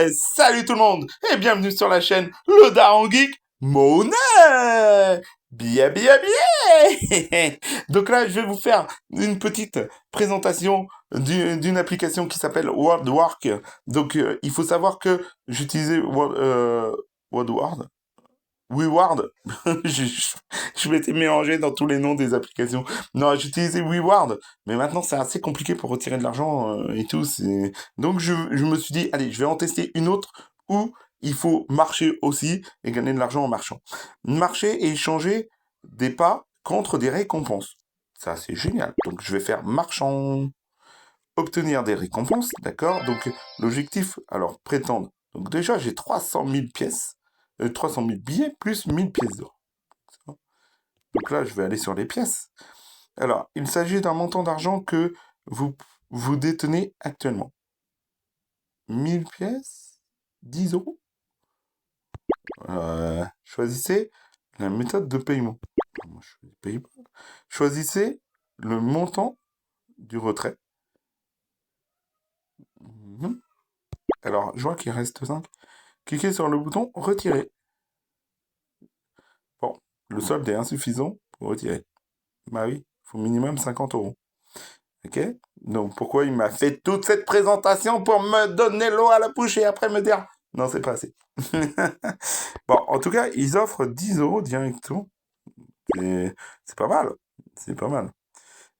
Salut tout le monde et bienvenue sur la chaîne Le Daron Geek Monnaie. Bien, bien, bien. Donc là, je vais vous faire une petite présentation d'une application qui s'appelle WordWark. Donc, il faut savoir que j'utilisais WordWard. WeWard, je m'étais mélangé dans tous les noms des applications. Non, j'utilisais WeWard, mais maintenant c'est assez compliqué pour retirer de l'argent et tout. Donc je me suis dit, allez, je vais en tester une autre où il faut marcher aussi et gagner de l'argent en marchant. Marcher et échanger des pas contre des récompenses. Ça, c'est génial. Donc je vais faire marchand, obtenir des récompenses, d'accord? Donc l'objectif, alors prétendre. Donc déjà, j'ai 300 000 pièces. 300 000 billets plus 1000 pièces d'or. Donc là, je vais aller sur les pièces. Alors, il s'agit d'un montant d'argent que vous détenez actuellement. 1000 pièces 10 euros. Choisissez la méthode de paiement. Moi, je choisis PayPal. Choisissez le montant du retrait. Alors, je vois qu'il reste 5. Cliquez sur le bouton retirer. Bon, le solde est insuffisant pour retirer. Bah oui, il faut minimum 50 euros. Ok? Donc pourquoi il m'a fait toute cette présentation pour me donner l'eau à la bouche et après me dire non, c'est pas assez. Bon, en tout cas, ils offrent 10 euros directement. C'est pas mal. C'est pas mal.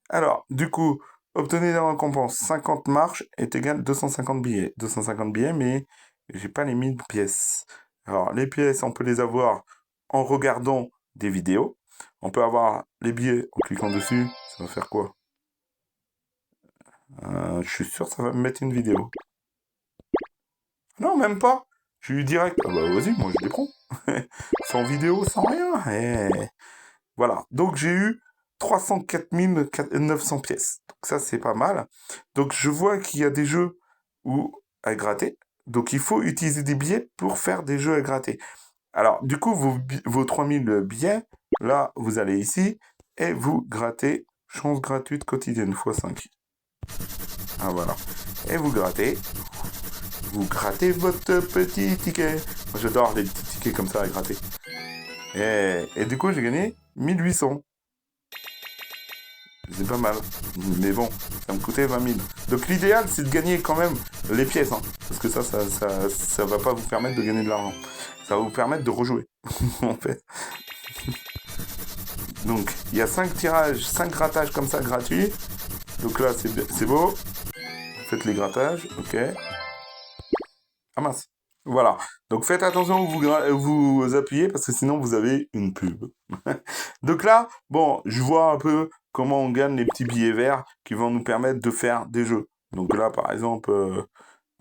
Alors, du coup, obtenez des récompenses. 50 marches est égal à 250 billets. 250 billets, mais j'ai pas les 1000 pièces. Alors, les pièces, on peut les avoir en regardant des vidéos. On peut avoir les billets en cliquant dessus. Ça va faire quoi? Je suis sûr que ça va me mettre une vidéo. Non, même pas. Je lui direct. Ah bah vas-y, moi je les prends. Sans vidéo, sans rien. Voilà. Donc j'ai eu 304 900 pièces. Donc ça, c'est pas mal. Donc je vois qu'il y a des jeux où à gratter. Donc il faut utiliser des billets pour faire des jeux à gratter. Alors, du coup, vos 3000 billets, là, vous allez ici et vous grattez chance gratuite quotidienne x5. Ah voilà. Et vous grattez votre petit ticket. Moi, j'adore les petits tickets comme ça à gratter. Et du coup, j'ai gagné 1800. C'est pas mal. Mais bon, ça me coûtait 20 000. Donc l'idéal, c'est de gagner quand même les pièces. Hein, parce que ça va pas vous permettre de gagner de l'argent. Ça va vous permettre de rejouer, en fait. Donc, il y a 5 tirages, 5 grattages comme ça gratuits. Donc là, c'est beau. Vous faites les grattages, ok. Ah mince. Voilà. Donc faites attention où vous appuyez parce que sinon vous avez une pub. Donc là, bon, je vois un peu comment on gagne les petits billets verts qui vont nous permettre de faire des jeux. Donc là, par exemple,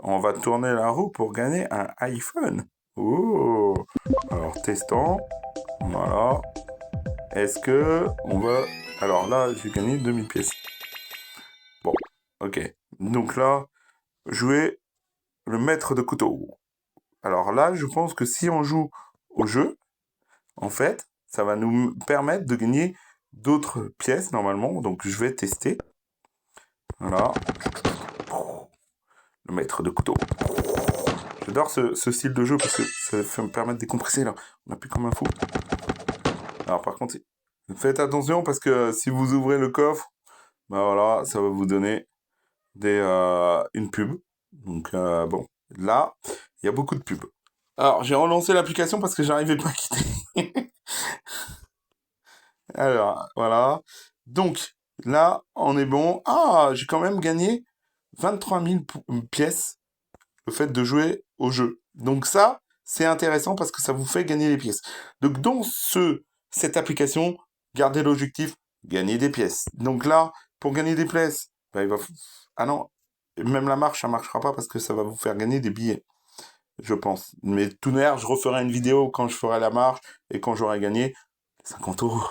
on va tourner la roue pour gagner un iPhone. Oh. Alors testant. Voilà. Est-ce que on va... Alors là, j'ai gagné 2000 pièces. Bon, ok. Donc là, jouer le maître de couteau. Alors là, je pense que si on joue au jeu, en fait, ça va nous permettre de gagner d'autres pièces normalement. Donc je vais tester. Voilà. Le maître de couteau. J'adore ce style de jeu parce que ça me permet de décompresser là. On a plus comme un fou. Alors par contre, faites attention parce que si vous ouvrez le coffre, bah voilà, ça va vous donner une pub. Donc bon, là, il y a beaucoup de pubs. Alors, j'ai relancé l'application parce que j'arrivais pas à quitter. Alors, voilà. Donc, là, on est bon. Ah, j'ai quand même gagné 23 000 pièces, le fait de jouer au jeu. Donc ça, c'est intéressant parce que ça vous fait gagner les pièces. Donc, dans cette application, gardez l'objectif, gagner des pièces. Donc là, pour gagner des pièces, bah, ah non, même la marche, ça marchera pas parce que ça va vous faire gagner des billets. Je pense. Mais tout d'ailleurs, je referai une vidéo quand je ferai la marche et quand j'aurai gagné 50 euros.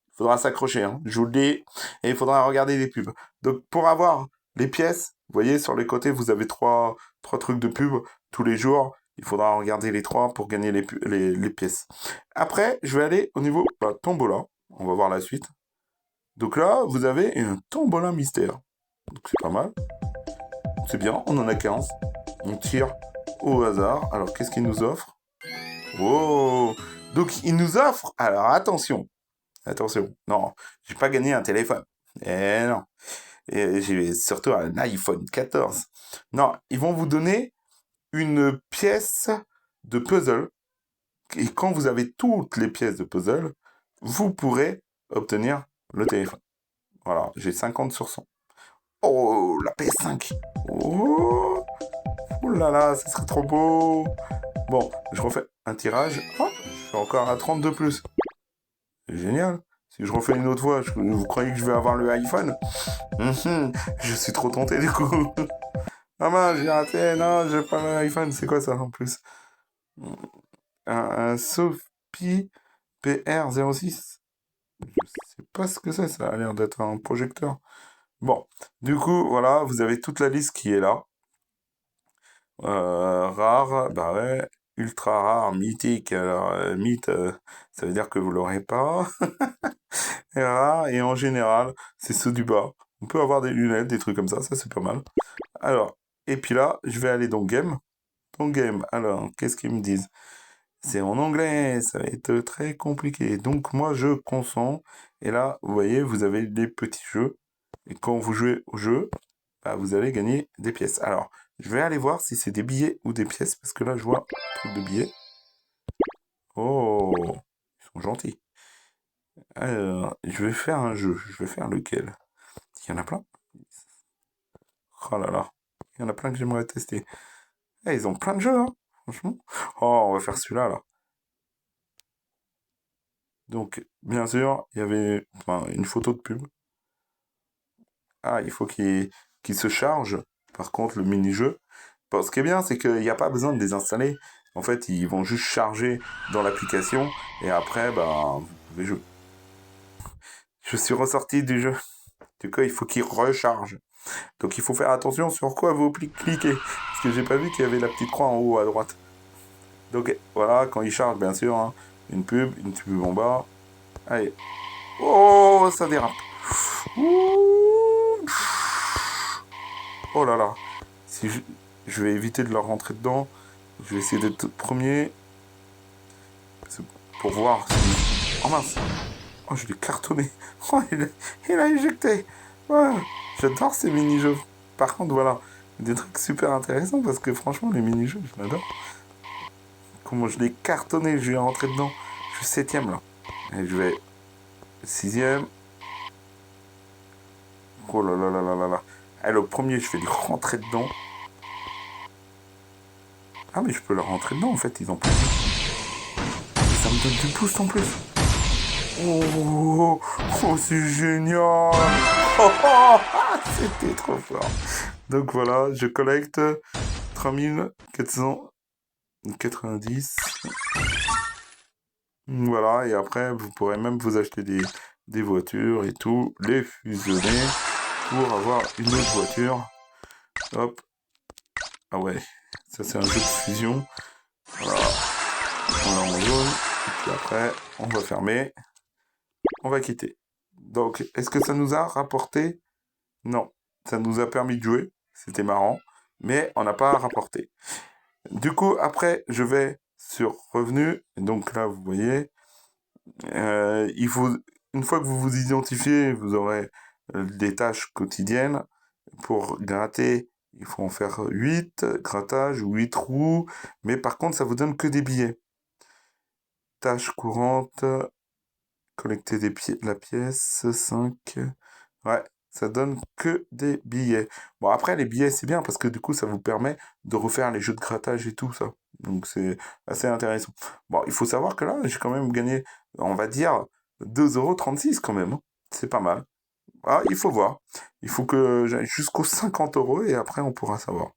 Il faudra s'accrocher, hein. Je vous le dis. Et il faudra regarder les pubs. Donc, pour avoir les pièces, vous voyez, sur les côtés, vous avez trois trucs de pub tous les jours. Il faudra regarder les 3 pour gagner les pièces. Après, je vais aller au niveau tombola. On va voir la suite. Donc là, vous avez un tombola mystère. Donc c'est pas mal. C'est bien, on en a 15. On tire au hasard. Alors, qu'est-ce qu'il nous offre? Oh! Donc, il nous offre... Alors, attention. Attention. Non, j'ai pas gagné un téléphone. Eh non. Et j'ai surtout un iPhone 14. Non, ils vont vous donner une pièce de puzzle. Et quand vous avez toutes les pièces de puzzle, vous pourrez obtenir le téléphone. Voilà, j'ai 50 sur 100. Oh, la PS5. Oh, oh là là, ça serait trop beau. Bon, je refais un tirage. Oh, je suis encore à 30 de plus. C'est génial. Si je refais une autre fois, vous croyez que je vais avoir le iPhone? Je suis trop tenté du coup. Ah mince, j'ai raté. Non, j'ai pas l'iPhone. C'est quoi ça en plus? Un Sophie PR06. Je sais pas ce que c'est. Ça a l'air d'être un projecteur. Bon, du coup, voilà, vous avez toute la liste qui est là. Rare, bah ouais. Ultra rare, mythique. Alors, mythe, ça veut dire que vous l'aurez pas. Et rare, et en général, c'est ceux du bas. On peut avoir des lunettes, des trucs comme ça c'est pas mal. Alors, et puis là, je vais aller dans Game. Dans Game, alors, qu'est-ce qu'ils me disent? C'est en anglais, ça va être très compliqué. Donc moi, je consens. Et là, vous voyez, vous avez des petits jeux. Et quand vous jouez au jeu, bah, vous allez gagner des pièces. Alors, je vais aller voir si c'est des billets ou des pièces, parce que là, je vois un truc de billets. Oh, ils sont gentils. Alors, je vais faire un jeu. Je vais faire lequel? Il y en a plein. Oh là là. Il y en a plein que j'aimerais tester. Eh, ils ont plein de jeux, hein, franchement. Oh, on va faire celui-là, là. Donc, bien sûr, il y avait une photo de pub. Ah, il faut qu'il se charge. Par contre, le mini-jeu. Bon, ce qui est bien, c'est qu'il n'y a pas besoin de les installer. En fait, ils vont juste charger dans l'application. Et après, bah, vous pouvez jouer. Je suis ressorti du jeu. Du coup, il faut qu'il recharge. Donc, il faut faire attention sur quoi vous cliquez. Parce que j'ai pas vu qu'il y avait la petite croix en haut à droite. Donc, voilà, quand il charge, bien sûr, hein, une pub en bas. Allez. Oh, ça dérape. Ouh. Oh là là. Si je vais éviter de leur rentrer dedans. Je vais essayer d'être premier. Pour voir si... Oh mince. Oh, je l'ai cartonné. Oh, il a éjecté. Ouais. J'adore ces mini-jeux. Par contre, voilà. Des trucs super intéressants parce que franchement, les mini-jeux, je l'adore. Comment je l'ai cartonné, je vais rentrer dedans. Je suis 7ème là. Et je vais 6ème. Oh là là là là là là. Et le premier, je vais lui rentrer dedans. Ah, mais je peux leur rentrer dedans en fait, ils ont plus. Et ça me donne du boost en plus. Oh, oh c'est génial. Oh, oh, c'était trop fort. Donc voilà, je collecte 3490. Voilà, et après, vous pourrez même vous acheter des voitures et tout, les fusionner pour avoir une autre voiture. Hop. Ah ouais, ça c'est un jeu de fusion. Voilà. On l'a en jaune. Et puis après, on va fermer. On va quitter. Donc, est-ce que ça nous a rapporté? Non. Ça nous a permis de jouer. C'était marrant. Mais on n'a pas rapporté. Du coup, après, je vais sur Revenu. Donc là, vous voyez, il faut, une fois que vous vous identifiez, vous aurez des tâches quotidiennes. Pour gratter, il faut en faire 8 grattages, 8 roues. Mais par contre, ça vous donne que des billets. Tâches courantes, collecter la pièce, 5. Ouais, ça donne que des billets. Bon, après, les billets, c'est bien parce que du coup, ça vous permet de refaire les jeux de grattage et tout ça. Donc, c'est assez intéressant. Bon, il faut savoir que là, j'ai quand même gagné, on va dire, 2,36 € quand même, hein. C'est pas mal. Ah, il faut voir. Il faut que j'aille jusqu'aux 50 € et après, on pourra savoir.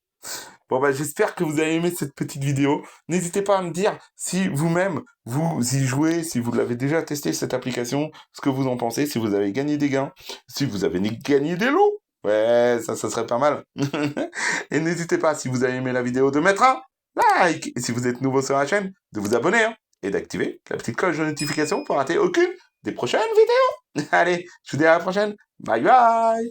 Bon, bah, j'espère que vous avez aimé cette petite vidéo. N'hésitez pas à me dire si vous-même, vous y jouez, si vous l'avez déjà testé, cette application, ce que vous en pensez, si vous avez gagné des gains, si vous avez gagné des lots. Ouais, ça serait pas mal. Et n'hésitez pas, si vous avez aimé la vidéo, de mettre un like. Et si vous êtes nouveau sur la chaîne, de vous abonner, hein, et d'activer la petite cloche de notification pour rater aucune des prochaines vidéos. Allez, je vous dis à la prochaine. Bye bye.